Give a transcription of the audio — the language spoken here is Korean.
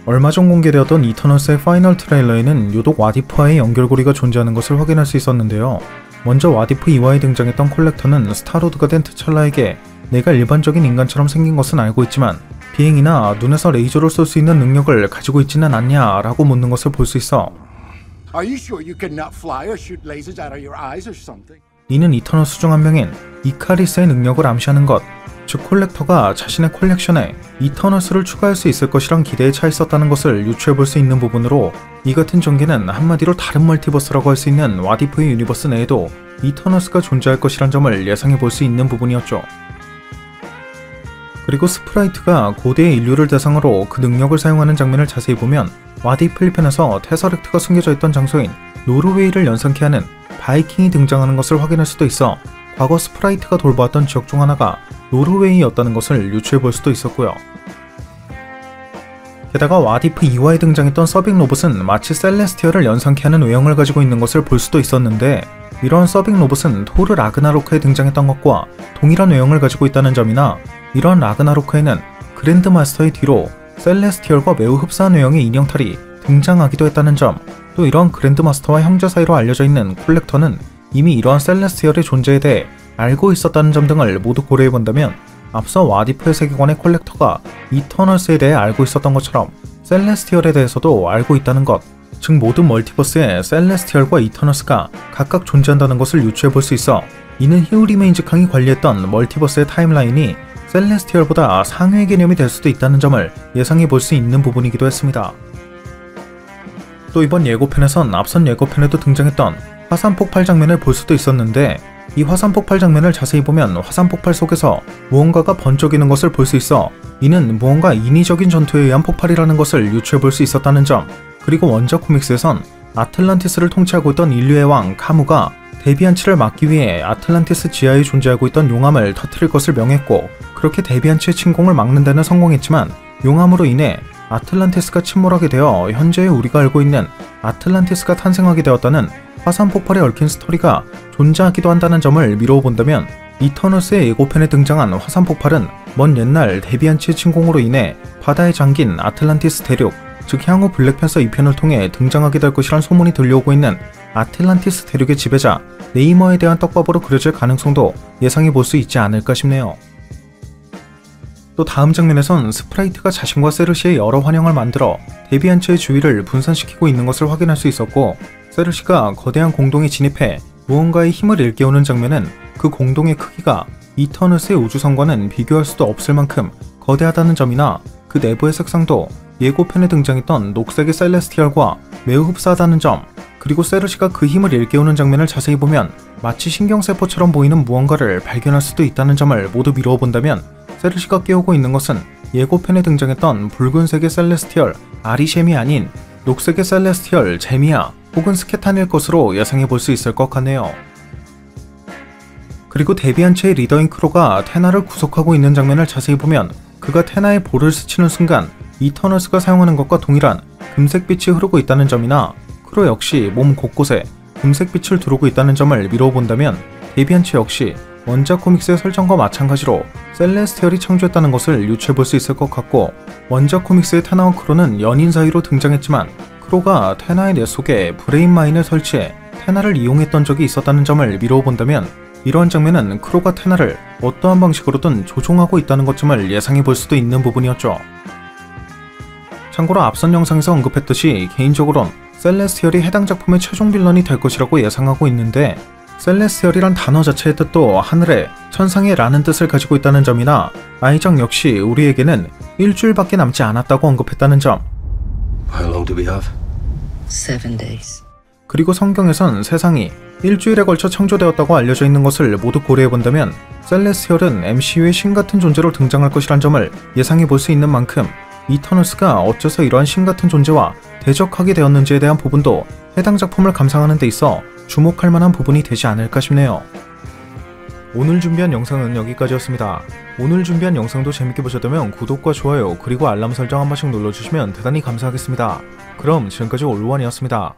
얼마 전 공개되었던 이터널스의 파이널 트레일러에는 유독 와디프와의 연결고리가 존재하는 것을 확인할 수 있었는데요. 먼저 와디프 2화에 등장했던 콜렉터는 스타로드가 된 t'Challa에게 내가 일반적인 인간처럼 생긴 것은 알고 있지만 비행이나 눈에서 레이저를 쏠 수 있는 능력을 가지고 있지는 않냐 라고 묻는 것을 볼 수 있어 이는 이터널스 중 한 명인 이카리스의 능력을 암시하는 것, 즉 콜렉터가 자신의 콜렉션에 이터널스를 추가할 수 있을 것이란 기대에 차 있었다는 것을 유추해볼 수 있는 부분으로 이 같은 전개는 한마디로 다른 멀티버스라고 할 수 있는 와디프의 유니버스 내에도 이터널스가 존재할 것이란 점을 예상해볼 수 있는 부분이었죠. 그리고 스프라이트가 고대의 인류를 대상으로 그 능력을 사용하는 장면을 자세히 보면 와디프 1편에서 테서렉트가 숨겨져 있던 장소인 노르웨이를 연상케 하는 바이킹이 등장하는 것을 확인할 수도 있어 과거 스프라이트가 돌보았던 지역 중 하나가 노르웨이였다는 것을 유추해볼 수도 있었고요. 게다가 와디프 2화에 등장했던 서빙 로봇은 마치 셀레스티얼을 연상케 하는 외형을 가지고 있는 것을 볼 수도 있었는데 이러한 서빙 로봇은 토르 라그나로크에 등장했던 것과 동일한 외형을 가지고 있다는 점이나 이러한 라그나로크에는 그랜드마스터의 뒤로 셀레스티얼과 매우 흡사한 외형의 인형탈이 등장하기도 했다는 점, 또 이러한 그랜드마스터와 형제 사이로 알려져 있는 콜렉터는 이미 이러한 셀레스티얼의 존재에 대해 알고 있었다는 점 등을 모두 고려해본다면 앞서 와디프의 세계관의 콜렉터가 이터널스에 대해 알고 있었던 것처럼 셀레스티얼에 대해서도 알고 있다는 것, 즉 모든 멀티버스에 셀레스티얼과 이터널스가 각각 존재한다는 것을 유추해볼 수 있어 이는 히우 리메인즈 캉이 관리했던 멀티버스의 타임라인이 셀레스티얼보다 상위의 개념이 될 수도 있다는 점을 예상해볼 수 있는 부분이기도 했습니다. 또 이번 예고편에선 앞선 예고편에도 등장했던 화산 폭발 장면을 볼 수도 있었는데 이 화산 폭발 장면을 자세히 보면 화산 폭발 속에서 무언가가 번쩍이는 것을 볼 수 있어 이는 무언가 인위적인 전투에 의한 폭발이라는 것을 유추해볼 수 있었다는 점, 그리고 원작 코믹스에선 아틀란티스를 통치하고 있던 인류의 왕 카무가 데비안치를 막기 위해 아틀란티스 지하에 존재하고 있던 용암을 터뜨릴 것을 명했고 그렇게 데비안치의 침공을 막는 데는 성공했지만 용암으로 인해 아틀란티스가 침몰하게 되어 현재의 우리가 알고 있는 아틀란티스가 탄생하게 되었다는 화산 폭발에 얽힌 스토리가 존재하기도 한다는 점을 미루어 본다면 이터널스의 예고편에 등장한 화산 폭발은 먼 옛날 데비안치의 침공으로 인해 바다에 잠긴 아틀란티스 대륙, 즉 향후 블랙팬서 2편을 통해 등장하게 될 것이란 소문이 들려오고 있는 아틀란티스 대륙의 지배자 네이머에 대한 떡밥으로 그려질 가능성도 예상해볼 수 있지 않을까 싶네요. 또 다음 장면에선 스프라이트가 자신과 세르시의 여러 환영을 만들어 데비안치의 주위를 분산시키고 있는 것을 확인할 수 있었고 세르시가 거대한 공동에 진입해 무언가의 힘을 일깨우는 장면은 그 공동의 크기가 이터널스의 우주선과는 비교할 수도 없을 만큼 거대하다는 점이나 그 내부의 색상도 예고편에 등장했던 녹색의 셀레스티얼과 매우 흡사하다는 점, 그리고 세르시가 그 힘을 일깨우는 장면을 자세히 보면 마치 신경세포처럼 보이는 무언가를 발견할 수도 있다는 점을 모두 미루어 본다면 세르시가 깨우고 있는 것은 예고편에 등장했던 붉은색의 셀레스티얼 아리셴이 아닌 녹색의 셀레스티얼 제미아 혹은 스케탄일 것으로 예상해볼 수 있을 것 같네요. 그리고 데비안치의 리더인 크로가 테나를 구속하고 있는 장면을 자세히 보면 그가 테나의 볼을 스치는 순간 이터널스가 사용하는 것과 동일한 금색빛이 흐르고 있다는 점이나 크로 역시 몸 곳곳에 금색빛을 두르고 있다는 점을 미루어 본다면 데비안치 역시 원작 코믹스의 설정과 마찬가지로 셀레스티얼이 창조했다는 것을 유추해볼 수 있을 것 같고 원작 코믹스의 테나와 크로는 연인 사이로 등장했지만 크로가 테나의 뇌 속에 브레인마인을 설치해 테나를 이용했던 적이 있었다는 점을 미루어 본다면 이러한 장면은 크로가 테나를 어떠한 방식으로든 조종하고 있다는 것쯤을 예상해볼 수도 있는 부분이었죠. 참고로 앞선 영상에서 언급했듯이 개인적으론 셀레스티얼이 해당 작품의 최종 빌런이 될 것이라고 예상하고 있는데 셀레스티얼이란 단어 자체의 뜻도 하늘에 천상에 라는 뜻을 가지고 있다는 점이나 아이작 역시 우리에게는 일주일밖에 남지 않았다고 언급했다는 점, How long do we have? 7 days. 그리고 성경에선 세상이 일주일에 걸쳐 창조되었다고 알려져 있는 것을 모두 고려해본다면 셀레스티얼은 MCU의 신같은 존재로 등장할 것이란 점을 예상해볼 수 있는 만큼 이터널스가 어째서 이러한 신같은 존재와 대적하게 되었는지에 대한 부분도 해당 작품을 감상하는 데 있어 주목할 만한 부분이 되지 않을까 싶네요. 오늘 준비한 영상은 여기까지였습니다. 오늘 준비한 영상도 재밌게 보셨다면 구독과 좋아요 그리고 알람 설정 한 번씩 눌러주시면 대단히 감사하겠습니다. 그럼 지금까지 올원이었습니다.